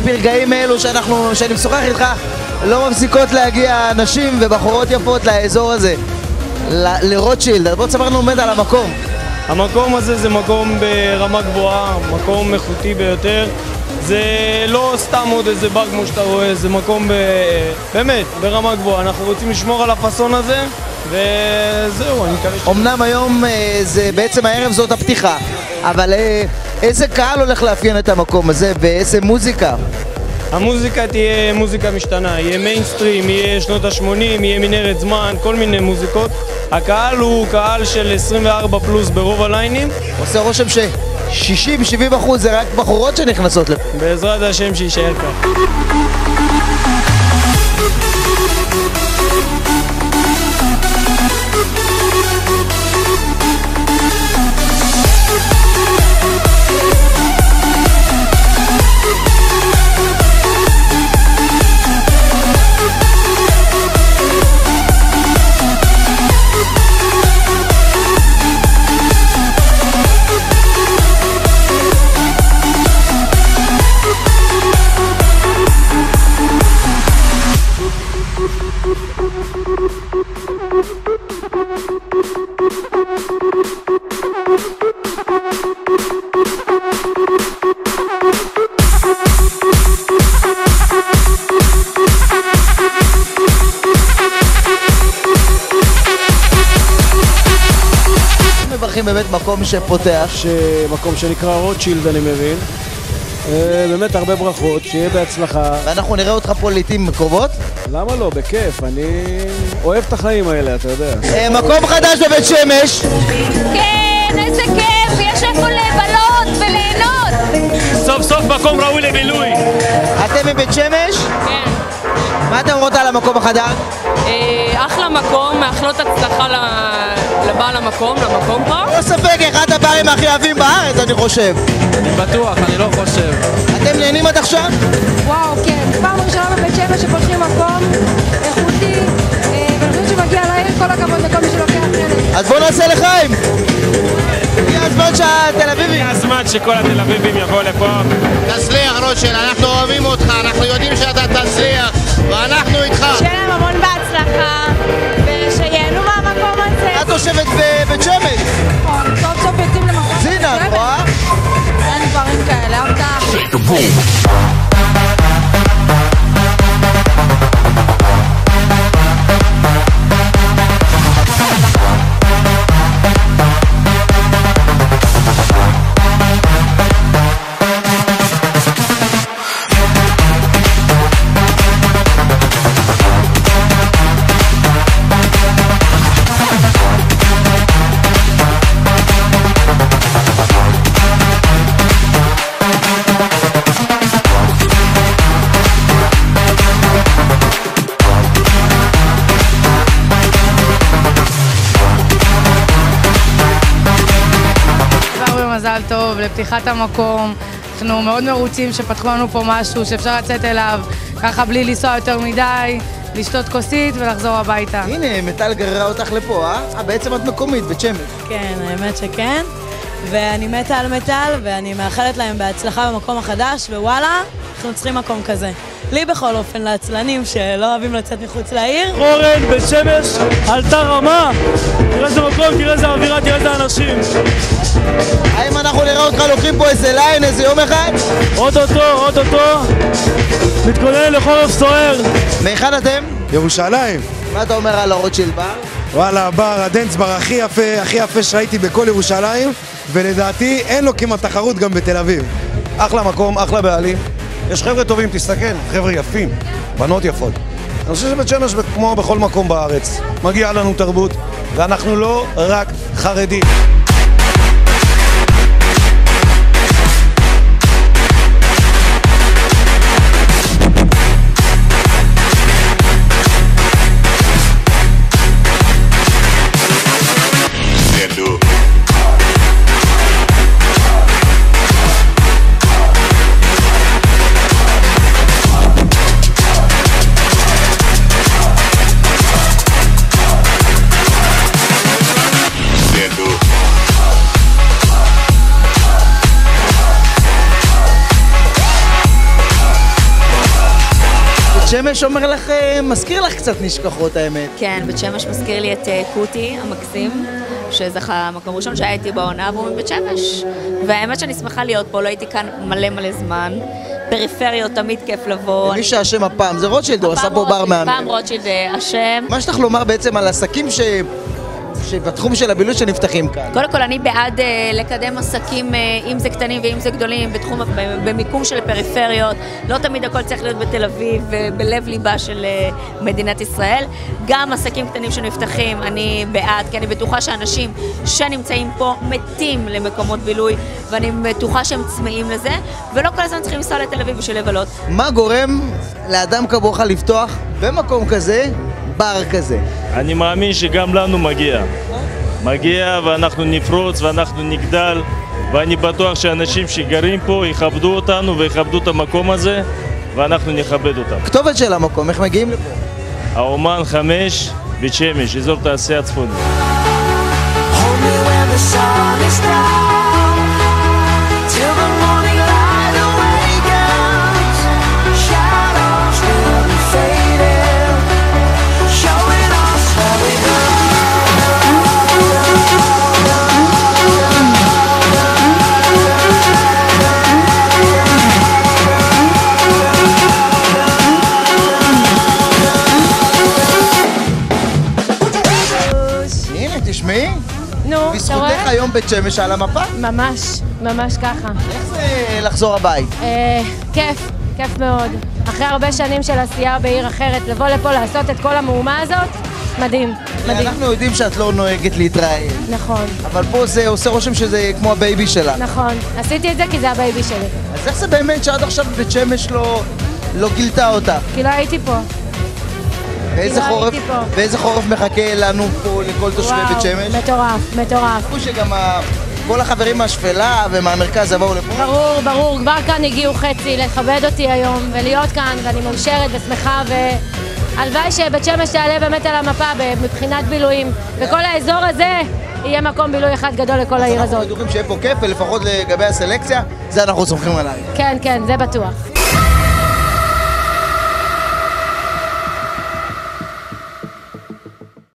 ברגעים אלו שאני משוחח איתך, לא מפסיקות להגיע נשים ובחורות יפות לאזור הזה, לרוטשילד. בוא תספר לנו עומד על המקום. המקום הזה זה מקום ברמה גבוהה, מקום איכותי ביותר. זה לא סתם עוד איזה בר כמו שאתה רואה, זה מקום באמת ברמה גבוהה. אנחנו רוצים לשמור על הפסון הזה, וזהו, אני מקווה. אמנם היום זה בעצם הערב זאת הפתיחה, אבל איזה קהל הולך לאפיין את המקום הזה ואיזה מוזיקה? המוזיקה תהיה מוזיקה משתנה, יהיה מיינסטרים, יהיה שנות ה-80, יהיה מנהרת זמן, כל מיני מוזיקות. הקהל הוא קהל של 24 פלוס ברוב הליינים. עושה רושם ש-60-70% זה רק בחורות שנכנסות לפה. בעזרת השם שישאר כך. מברכים באמת מקום שפותח, מקום שנקרא רוטשילד, אני מבין. באמת הרבה ברכות, שיהיה בהצלחה. ואנחנו נראה אותך פה לעתים קרובות? למה לא? בכיף, אני אוהב את החיים האלה, אתה יודע. מקום חדש בבית שמש. כן, איזה כיף, יש איפה לבלות וליהנות. סוף סוף מקום ראוי לבילוי. אתם מבית שמש? כן. מה אתם אומרות על המקום החדש? אחלה מקום, מאחלות הצלחה לבעל המקום, למקום פה. לא ספק, אחד הברים הכי אוהבים בארץ, אני חושב. בטוח, אני לא חושב. אתם נהנים עד עכשיו? וואו, כן. פעם ראשונה בבית שמש שפותחים מקום איכותי, ואני חושבת שמגיע לעיר כל הכבוד לכל מי שלוקח חלק. אז בואו נעשה לחיים! הגיע הזמן שהתל אביבים... הגיע הזמן שכל התל אביבים יבואו לפה. תצליח רוטשילד, אנחנו אוהבים אותך, אנחנו יודעים שאתה תצליח, ואנחנו איתך. שיהיה להם המון בהצלחה, ושיהנו מהמקום הזה. את תושבת בבית שמש? נכון, סוף סוף יוצאים למקום. זינה, את רואה? אין דברים כאלה, הרתעה. מזל טוב לפתיחת המקום. אנחנו מאוד מרוצים שפתחו לנו פה משהו שאפשר לצאת אליו ככה בלי לנסוע יותר מדי, לשתות כוסית ולחזור הביתה. הנה, מטל גררה אותך לפה, אה? בעצם את מקומית, בית שמש. כן, האמת שכן. ואני מתה על מטל, ואני מאחלת להם בהצלחה במקום החדש, ווואלה, אנחנו צריכים מקום כזה. לי בכל אופן, לעצלנים שלא אוהבים לצאת מחוץ לעיר. אורן, בית שמש, עלתה רמה. תראה איזה מקום, תראה איזה אווירה, תראה איזה אנשים. האם אנחנו נראה אותך לוקחים פה איזה ליין, איזה יום אחד? אוטוטו. מתכונן לחורף סוער. מהיכן אתם? ירושלים. מה אתה אומר על הרוטשילד בר? וואלה, הבר, הדנס בר הכי יפה שראיתי בכל ירושלים, ולדעתי אין לו כמעט תחרות גם בתל אביב. אחלה מקום, אחלה בעלים. יש חבר'ה טובים, תסתכל, חבר'ה יפים, בנות יפות. אני חושב שבית שמש כמו בכל מקום בארץ, מגיע לנו תרבות, ואנחנו לא רק חרדים. שמש אומר לך, מזכיר לך קצת נשכחות האמת. כן, בית שמש מזכיר לי את קוטי המקסים, שזכה מקום ראשון שהיה איתי בעונה והוא מבית שמש. והאמת שאני שמחה להיות פה, לא הייתי כאן מלא זמן. פריפריות, תמיד כיף לבוא. מי שהשם הפעם, זה רוטשילד, הוא עשה פה בר מהמם. פעם רוטשילד השם. מה שצריך לומר בעצם על עסקים שבתחום של הבילוי שנפתחים כאן? קודם כל, אני בעד לקדם עסקים, אם זה קטנים ואם זה גדולים, במיקום של פריפריות. לא תמיד הכל צריך להיות בתל אביב, בלב ליבה של מדינת ישראל. גם עסקים קטנים שנפתחים, אני בעד, כי אני בטוחה שאנשים שנמצאים פה מתים למקומות בילוי, ואני בטוחה שהם צמאים לזה, ולא כל הזמן צריכים לנסוע לתל אביב בשביל לבלות. מה גורם לאדם כמוך לפתוח במקום כזה, בר כזה? אני מאמין שגם לנו מגיע ואנחנו נפרוץ ואנחנו נגדל, ואני בטוח שאנשים שגרים פה יכבדו אותנו ויכבדו את המקום הזה ואנחנו נכבד אותם. כתובת של המקום, איך מגיעים לפה? האומן 5, בית שמש, אזור תעשייה צפוני. תשמעי, נו, אתה בזכותך רואה? היום בית שמש על המפה. ממש ככה. איך זה לחזור הבית? כיף מאוד. אחרי הרבה שנים של עשייה בעיר אחרת, לבוא לפה לעשות את כל המהומה הזאת, מדהים. אנחנו יודעים שאת לא נוהגת להתראיין. נכון. אבל פה זה עושה רושם שזה כמו הבייבי שלה. נכון. עשיתי את זה כי זה הבייבי שלי. אז איך זה באמת שעד עכשיו בית שמש לא גילתה אותה? כי לא הייתי פה. ואיזה חורף מחכה לנו פה לכל תושבי בית שמש? מטורף. שגם כל החברים מהשפלה ומהמרכז יבואו לפה? ברור, כבר כאן הגיעו חצי לכבד אותי היום ולהיות כאן, ואני מאושרת ושמחה, והלוואי שבית שמש תעלה באמת על המפה מבחינת בילויים, וכל האזור הזה יהיה מקום בילוי אחד גדול לכל העיר הזאת. אנחנו בטוחים שיהיה פה כיף, ולפחות לגבי הסלקציה, זה אנחנו סומכים עליי. כן, זה בטוח.